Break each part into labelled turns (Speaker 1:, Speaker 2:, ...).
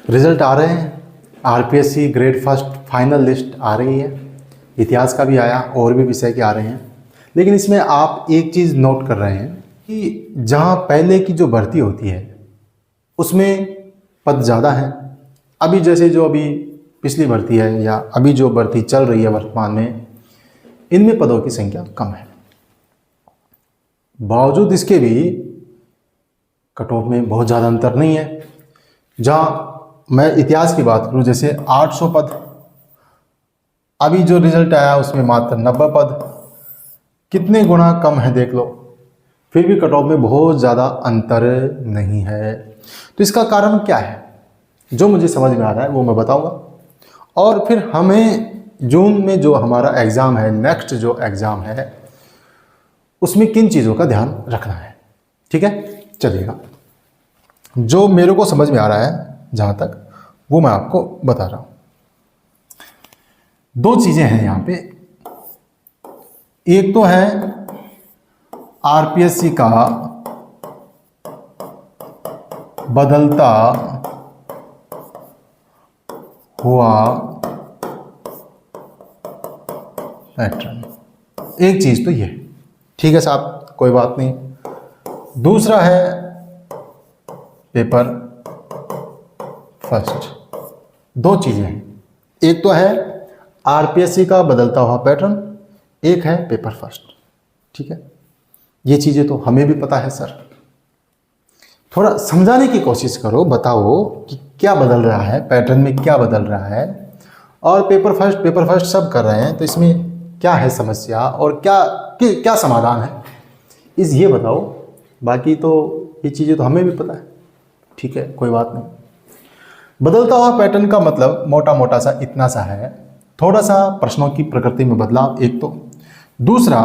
Speaker 1: Result आ रहे हैं। RPSC grade first final list आ रही है। इतिहास का भी आया, और भी विषय के आ रहे हैं। लेकिन इसमें आप एक चीज़ नोट कर रहे हैं कि जहाँ पहले की जो भर्ती होती है उसमें पद ज़्यादा हैं। अभी जैसे जो अभी पिछली भर्ती है या अभी जो भर्ती चल रही है वर्तमान में, इनमें पदों की संख्या कम है। बावजूद इसके भी कट ऑफ में बहुत ज़्यादा अंतर नहीं है। जहाँ मैं इतिहास की बात करूँ, जैसे 800 पद, अभी जो रिजल्ट आया उसमें मात्र 90 पद, कितने गुना कम है देख लो। फिर भी कट ऑफ में बहुत ज़्यादा अंतर नहीं है। तो इसका कारण क्या है, जो मुझे समझ में आ रहा है वो मैं बताऊंगा। और फिर हमें जून में जो हमारा एग्ज़ाम है, नेक्स्ट जो एग्ज़ाम है, उसमें किन चीज़ों का ध्यान रखना है। ठीक है, चलिएगा। जो मेरे को समझ में आ रहा है जहाँ तक, वो मैं आपको बता रहा हूँ। दो चीज़ें हैं यहाँ पे। एक तो है आरपीएससी का बदलता हुआ पैटर्न। एक चीज़ तो ये, ठीक है साहब, कोई बात नहीं। दूसरा है पेपर फर्स्ट। दो चीज़ें हैं, एक तो है आरपीएससी का बदलता हुआ पैटर्न, एक है पेपर फर्स्ट। ठीक है, ये चीज़ें तो हमें भी पता है सर। थोड़ा समझाने की कोशिश करो, बताओ कि क्या बदल रहा है, पैटर्न में क्या बदल रहा है। और पेपर फर्स्ट सब कर रहे हैं, तो इसमें क्या है समस्या और क्या समाधान है, ये बताओ। बाकी तो ये चीज़ें तो हमें भी पता है। ठीक है, कोई बात नहीं। बदलता हुआ पैटर्न का मतलब मोटा मोटा सा इतना सा है, थोड़ा सा प्रश्नों की प्रकृति में बदलाव, एक तो। दूसरा,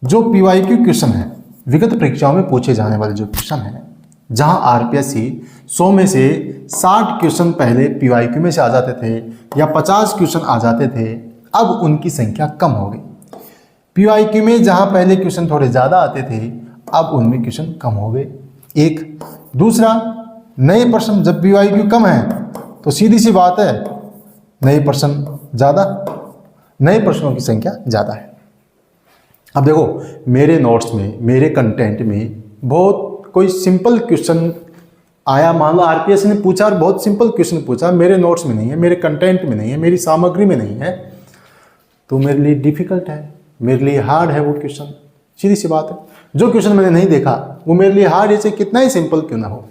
Speaker 1: जो पीवाईक्यू क्वेश्चन है, विगत परीक्षाओं में पूछे जाने वाले जो क्वेश्चन हैं, जहां आरपीएससी 100 में से 60 क्वेश्चन पहले पीवाईक्यू में से आ जाते थे या 50 क्वेश्चन आ जाते थे, अब उनकी संख्या कम हो गई। पीवाईक्यू में जहां पहले क्वेश्चन थोड़े ज़्यादा आते थे, अब उनमें क्वेश्चन कम हो गए। एक। दूसरा, नए प्रश्न, जब पीवाईक्यू कम है तो सीधी सी बात है नए प्रश्न ज़्यादा, नए प्रश्नों की संख्या ज़्यादा है। अब देखो, मेरे नोट्स में, मेरे कंटेंट में बहुत कोई सिंपल क्वेश्चन आया, मान लो आरपीएससी ने पूछा और बहुत सिंपल क्वेश्चन पूछा, मेरे नोट्स में नहीं है, मेरे कंटेंट में नहीं है, मेरी सामग्री में नहीं है, तो मेरे लिए डिफ़िकल्ट है, मेरे लिए हार्ड है वो क्वेश्चन। सीधी सी बात है। जो क्वेश्चन मैंने नहीं देखा वो मेरे लिए हार्ड है, चाहे कितना ही सिंपल क्यों ना हो।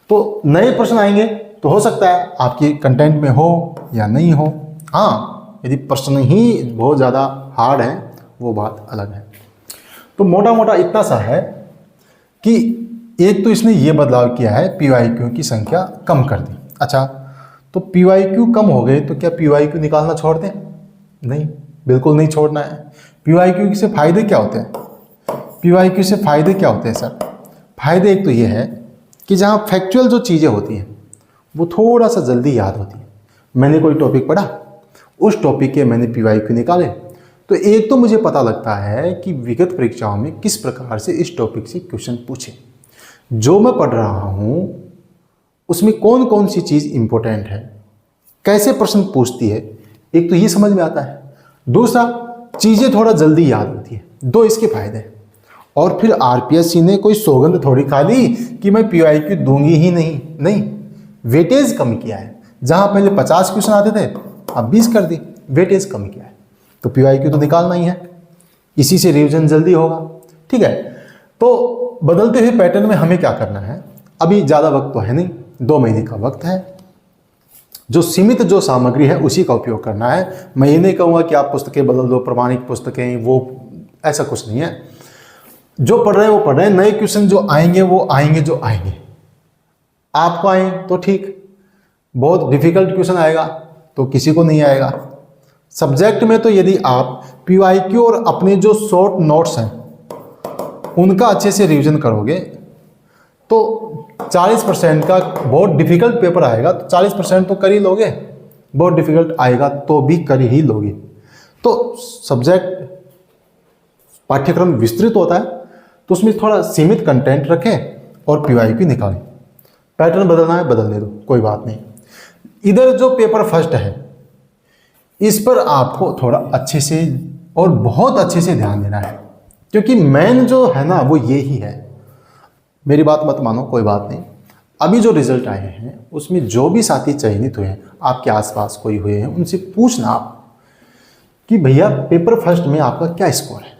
Speaker 1: तो नए प्रश्न आएंगे तो हो सकता है आपकी कंटेंट में हो या नहीं हो। हाँ, यदि प्रश्न ही बहुत ज़्यादा हार्ड है वो बात अलग है। तो मोटा मोटा इतना सा है कि एक तो इसने ये बदलाव किया है, पीवाईक्यू की संख्या कम कर दी। अच्छा, तो पीवाईक्यू कम हो गए तो क्या पीवाईक्यू निकालना छोड़ दें? नहीं, बिल्कुल नहीं छोड़ना है। पीवाईक्यू से फ़ायदे क्या होते हैं? पीवाईक्यू से फ़ायदे क्या होते हैं सर? फ़ायदे एक तो ये है कि जहाँ फैक्चुअल जो चीज़ें होती हैं वो थोड़ा सा जल्दी याद होती है। मैंने कोई टॉपिक पढ़ा, उस टॉपिक के मैंने पीवाईक्यू निकाले, तो एक तो मुझे पता लगता है कि विगत परीक्षाओं में किस प्रकार से इस टॉपिक से क्वेश्चन पूछे, जो मैं पढ़ रहा हूँ उसमें कौन कौन सी चीज़ इम्पोर्टेंट है, कैसे प्रश्न पूछती है, एक तो ये समझ में आता है। दूसरा, चीज़ें थोड़ा जल्दी याद होती है। दो इसके फायदे हैं। और फिर आरपीएससी ने कोई सौगंध थोड़ी खा ली कि मैं पीवाईक्यू दूंगी ही नहीं, वेटेज कम किया है। जहाँ पहले 50 क्वेश्चन आते थे, अब 20 कर दी, वेटेज कम किया है। तो पीवाईक्यू तो निकालना ही है, इसी से रिवीजन जल्दी होगा। ठीक है, तो बदलते हुए पैटर्न में हमें क्या करना है? अभी ज़्यादा वक्त तो है नहीं, 2 महीने का वक्त है। जो सीमित जो सामग्री है उसी का उपयोग करना है। मैं ये नहीं कहूँगा कि आप पुस्तकें बदल दो, प्रमाणिक पुस्तकें, वो ऐसा कुछ नहीं है। जो पढ़ रहे हैं वो पढ़ रहे हैं, नए क्वेश्चन जो आएंगे वो आएंगे जो आएंगे। आपको आए तो ठीक, बहुत डिफिकल्ट क्वेश्चन आएगा तो किसी को नहीं आएगा। सब्जेक्ट में तो यदि आप पीवाईक्यू और अपने जो शॉर्ट नोट्स हैं उनका अच्छे से रिवीजन करोगे तो 40% का बहुत डिफिकल्ट पेपर आएगा तो 40% तो कर ही लोगे, बहुत डिफिकल्ट आएगा तो भी कर ही लोगे। तो सब्जेक्ट पाठ्यक्रम विस्तृत होता है तो उसमें थोड़ा सीमित कंटेंट रखें और पीवाईक्यू निकालें। पैटर्न बदलना है बदलने दो, कोई बात नहीं। इधर जो पेपर फर्स्ट है इस पर आपको थोड़ा अच्छे से और बहुत अच्छे से ध्यान देना है, क्योंकि मेन जो है ना वो ये ही है। मेरी बात मत मानो, कोई बात नहीं। अभी जो रिजल्ट आए हैं उसमें जो भी साथी चयनित हुए हैं, आपके आसपास कोई हुए हैं, उनसे पूछना आप कि भैया पेपर फर्स्ट में आपका क्या स्कोर है।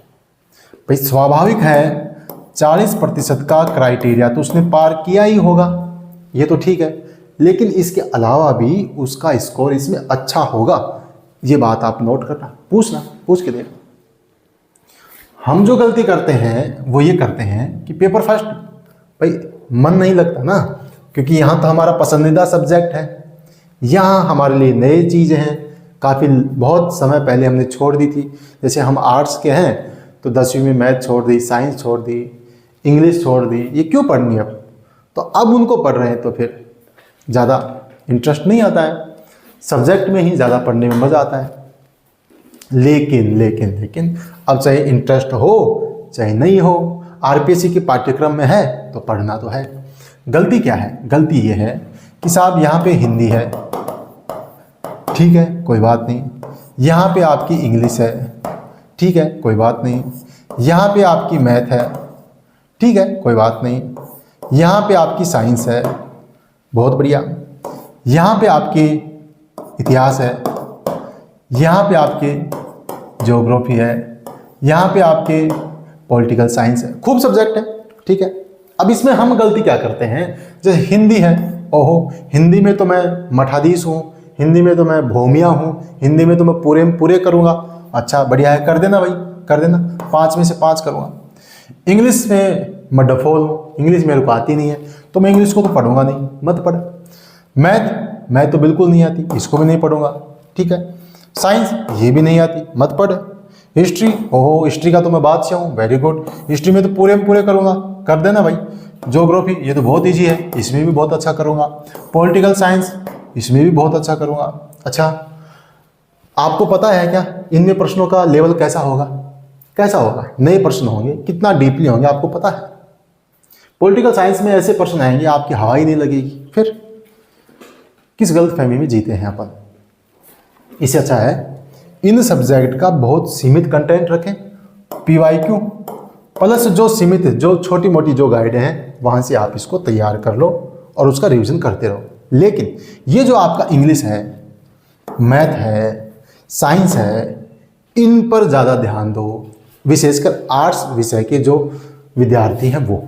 Speaker 1: भाई स्वाभाविक है 40% का क्राइटेरिया तो उसने पार किया ही होगा, ये तो ठीक है, लेकिन इसके अलावा भी उसका स्कोर इसमें अच्छा होगा, ये बात आप नोट करना, पूछना, पूछ के देखना। हम जो गलती करते हैं वो ये करते हैं कि पेपर फर्स्ट भाई मन नहीं लगता ना, क्योंकि यहाँ तो हमारा पसंदीदा सब्जेक्ट है, यहाँ हमारे लिए नई चीज़ें हैं, काफ़ी बहुत समय पहले हमने छोड़ दी थी। जैसे हम आर्ट्स के हैं तो 10वीं में मैथ छोड़ दी, साइंस छोड़ दी, इंग्लिश छोड़ दी, ये क्यों पढ़नी अब, तो अब उनको पढ़ रहे हैं तो फिर ज़्यादा इंटरेस्ट नहीं आता है, सब्जेक्ट में ही ज़्यादा पढ़ने में मज़ा आता है। लेकिन लेकिन लेकिन अब चाहे इंटरेस्ट हो चाहे नहीं हो, आरपीएससी के पाठ्यक्रम में है तो पढ़ना तो है। गलती क्या है, गलती ये है कि साहब यहाँ पे हिंदी है, ठीक है कोई बात नहीं, यहाँ पे आपकी इंग्लिश है, ठीक है कोई बात नहीं, यहाँ पे आपकी मैथ है, ठीक है कोई बात नहीं, यहाँ पे आपकी साइंस है, बहुत बढ़िया, यहाँ पे आपकी इतिहास है, यहाँ पे आपके ज्योग्राफी है, यहाँ पे आपके पॉलिटिकल साइंस है, खूब सब्जेक्ट है, ठीक है। अब इसमें हम गलती क्या करते हैं, जैसे हिंदी है, ओहो हिंदी में तो मैं मठाधीश हूँ, हिंदी में तो मैं भूमिया हूँ, हिंदी में तो मैं पूरे में पूरे करूँगा, अच्छा बढ़िया है, कर देना भाई कर देना, 5 में से 5 करूँगा। इंग्लिश में मैं डफोल हूँ, इंग्लिश मेरे को आती नहीं है तो मैं इंग्लिश को तो पढ़ूंगा नहीं, मत पढ़। मैथ तो बिल्कुल नहीं आती, इसको भी नहीं पढ़ूंगा, ठीक है। साइंस ये भी नहीं आती, मत पढ़। हिस्ट्री, ओहो हिस्ट्री का तो मैं बादशाह हूँ, वेरी गुड, हिस्ट्री में तो पूरे में पूरे करूँगा, कर देना भाई। ज्योग्राफी ये तो बहुत ईजी है, इसमें भी बहुत अच्छा करूँगा। पॉलिटिकल साइंस इसमें भी बहुत अच्छा करूँगा। अच्छा आपको पता है क्या इनमें प्रश्नों का लेवल कैसा होगा, कैसा होगा, नए प्रश्न होंगे, कितना डीपली होंगे आपको पता है। पॉलिटिकल साइंस में ऐसे प्रश्न आएंगे आपकी हवा ही नहीं लगेगी, फिर किस गलतफहमी में जीते हैं अपन। इससे अच्छा है इन सब्जेक्ट का बहुत सीमित कंटेंट रखें, पीवाईक्यू प्लस जो सीमित जो छोटी मोटी जो गाइड हैं वहाँ से आप इसको तैयार कर लो और उसका रिवीजन करते रहो। लेकिन ये जो आपका इंग्लिश है, मैथ है, साइंस है, इन पर ज़्यादा ध्यान दो, विशेषकर आर्ट्स विषय के जो विद्यार्थी हैं वो।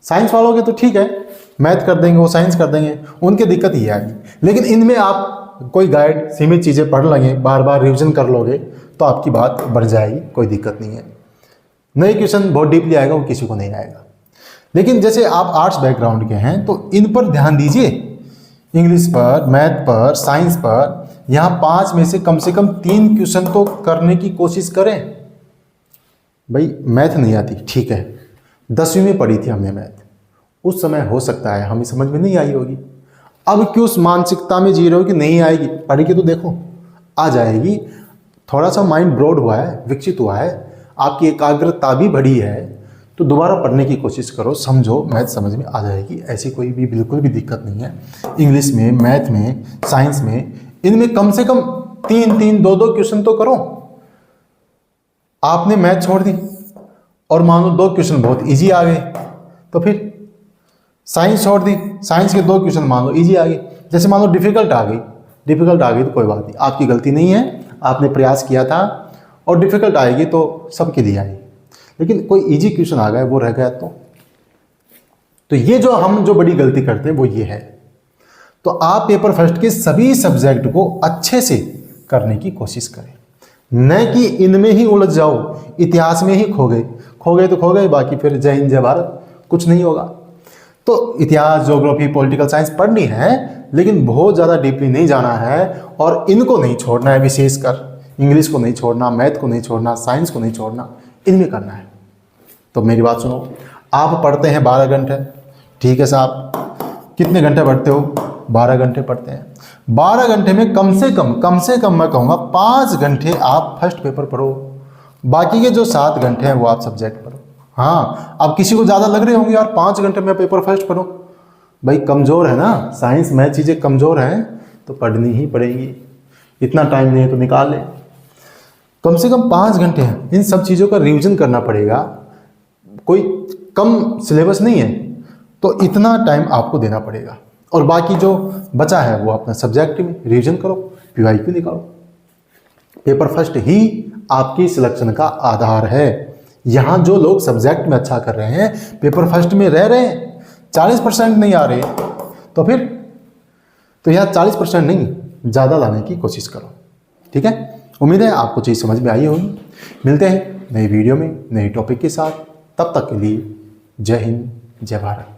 Speaker 1: साइंस वालों के तो ठीक है, मैथ कर देंगे वो साइंस कर देंगे, उनकी दिक्कत ये आएगी। लेकिन इनमें आप कोई गाइड सीमित चीज़ें पढ़ लेंगे, बार बार रिवीजन कर लोगे तो आपकी बात बढ़ जाएगी, कोई दिक्कत नहीं है। नए क्वेश्चन बहुत डीपली आएगा वो किसी को नहीं आएगा। लेकिन जैसे आप आर्ट्स बैकग्राउंड के हैं तो इन पर ध्यान दीजिए, इंग्लिश पर, मैथ पर, साइंस पर। यहाँ 5 में से कम 3 क्वेश्चन तो करने की कोशिश करें। भाई मैथ नहीं आती, ठीक है, 10वीं में पढ़ी थी हमने मैथ, उस समय हो सकता है हमें समझ में नहीं आई होगी। अब क्यों उस मानसिकता में जी रहे हो कि नहीं आएगी, पढ़ के तो देखो आ जाएगी। थोड़ा सा माइंड ब्रॉड हुआ है, विकसित हुआ है, आपकी एकाग्रता भी बढ़ी है, तो दोबारा पढ़ने की कोशिश करो, समझो, मैथ समझ में आ जाएगी। ऐसी कोई भी बिल्कुल भी दिक्कत नहीं है। इंग्लिश में, मैथ में, साइंस में, इनमें कम से कम 3-3, 2-2 क्वेश्चन तो करो। आपने मैथ छोड़ दी और मान लो 2 क्वेश्चन बहुत इजी आ गए, तो फिर साइंस छोड़ दी, साइंस के 2 क्वेश्चन मान लो इजी आ गए। जैसे मान लो डिफिकल्ट आ गई तो कोई बात नहीं, आपकी गलती नहीं है, आपने प्रयास किया था, और डिफिकल्ट आएगी तो सबके लिए आएगी। लेकिन कोई इजी क्वेश्चन आ गया वो रह गया तो ये जो हम जो बड़ी गलती करते हैं वो ये है। तो आप पेपर फर्स्ट के सभी सब्जेक्ट को अच्छे से करने की कोशिश करें, न कि इनमें ही उलझ जाओ, इतिहास में ही खो गए तो खो गए, बाकी फिर जय हिंद जय भारत, कुछ नहीं होगा। तो इतिहास, ज्योग्राफी, पॉलिटिकल साइंस पढ़नी है, लेकिन बहुत ज़्यादा डीपली नहीं जाना है, और इनको नहीं छोड़ना है, विशेषकर इंग्लिश को नहीं छोड़ना, मैथ को नहीं छोड़ना, साइंस को नहीं छोड़ना, इनमें करना है। तो मेरी बात सुनो, आप पढ़ते हैं 12 घंटे, ठीक है साहब, कितने घंटे पढ़ते हो? 12 घंटे पढ़ते हैं। 12 घंटे में कम से कम मैं कहूँगा 5 घंटे आप फर्स्ट पेपर पढ़ो, बाकी के जो 7 घंटे हैं वो आप सब्जेक्ट पढ़ो। हाँ, अब किसी को ज़्यादा लग रहे होंगे यार 5 घंटे में पेपर फर्स्ट पढ़ो, भाई कमज़ोर है ना, साइंस मैथ चीज़ें कमज़ोर हैं तो पढ़नी ही पड़ेगी। इतना टाइम नहीं है तो निकाल ले, कम से कम 5 घंटे हैं, इन सब चीज़ों का रिवीजन करना पड़ेगा। कोई कम सिलेबस नहीं है तो इतना टाइम आपको देना पड़ेगा। और बाकी जो बचा है वो अपना सब्जेक्ट में रिवीजन करो, PYQ निकालो। पेपर फर्स्ट ही आपकी सिलेक्शन का आधार है। यहाँ जो लोग सब्जेक्ट में अच्छा कर रहे हैं, पेपर फर्स्ट में रह रहे हैं, 40% नहीं आ रहे, तो फिर तो यहाँ 40% नहीं, ज़्यादा लाने की कोशिश करो। ठीक है, उम्मीद है आपको चीज़ समझ में आई होगी। मिलते हैं नई वीडियो में नए टॉपिक के साथ, तब तक के लिए जय हिंद, जय भारत।